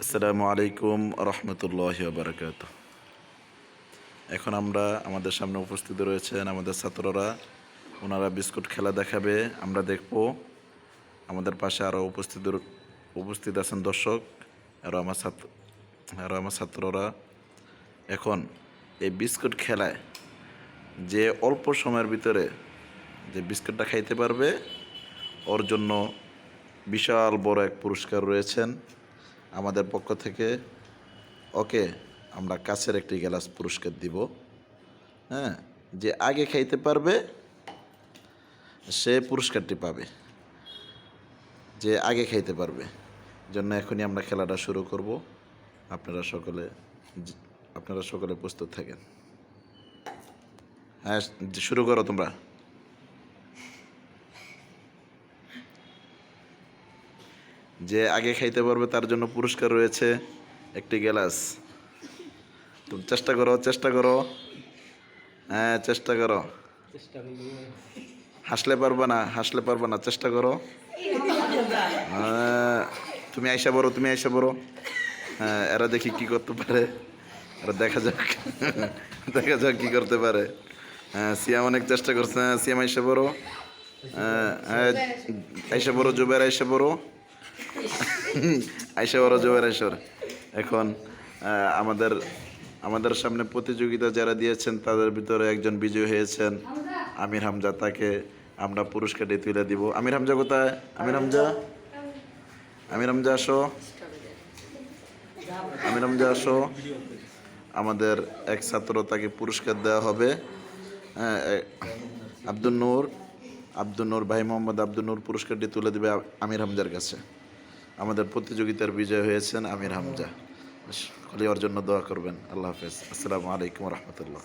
আসসালামু আলাইকুম রহমতুল্লাহি ওয়া বারাকাতুহু। এখন আমরা আমাদের সামনে উপস্থিত রয়েছেন আমাদের ছাত্ররা, ওনারা বিস্কুট খেলা দেখাবে, আমরা দেখব। আমাদের পাশে আরও উপস্থিত আছেন দর্শক, আরও আমার ছাত্ররা। এখন এই বিস্কুট খেলায় যে অল্প সময়ের ভিতরে যে বিস্কুটটা খাইতে পারবে, ওর জন্য বিশাল বড় এক পুরস্কার রয়েছেন আমাদের পক্ষ থেকে। ওকে আমরা কাছের একটি গ্লাস পুরস্কার দিব। হ্যাঁ, যে আগে খাইতে পারবে সে পুরস্কারটি পাবে, যে আগে খাইতে পারবে। জন্য এখনই আমরা খেলাটা শুরু করব। আপনারা সকলে প্রস্তুত থাকেন। হ্যাঁ, শুরু করো তোমরা। যে আগে খাইতে পারবে তার জন্য পুরস্কার রয়েছে একটি গ্লাস। তুমি চেষ্টা করো। হ্যাঁ, চেষ্টা করো। হাসলে পারবে না, চেষ্টা করো। তুমি আইসা বড়। হ্যাঁ, এরা দেখি কি করতে পারে, এরা দেখা যাক কি করতে পারে। হ্যাঁ, সিয়াম অনেক চেষ্টা করছে। হ্যাঁ, সিয়াম আইসা বড়। হ্যাঁ, আইসা বড়, জুবের আইসা বড়। জুবের এখন আমাদের সামনে প্রতিযোগিতা যারা দিয়েছেন তাদের ভিতরে একজন বিজয়ী হয়েছেন আমির হামজা। তাকে আমরা পুরস্কারটি তুলে দিব। আমির হামজা কোথায়? আমির হামজা আসো। আমাদের এক ছাত্র, তাকে পুরস্কার দেওয়া হবে। হ্যাঁ, আব্দুল নূর ভাই, মোহাম্মদ আব্দুল নূর পুরস্কারটি তুলে দেবে আমির হামজার কাছে। আমাদের প্রতিযোগিতার বিজয় হয়েছেন আমির হামজা। খালি ওর জন্য দোয়া করবেন। আল্লাহ হাফেজ। আসসালামু আলাইকুম রহমতুল্লাহ।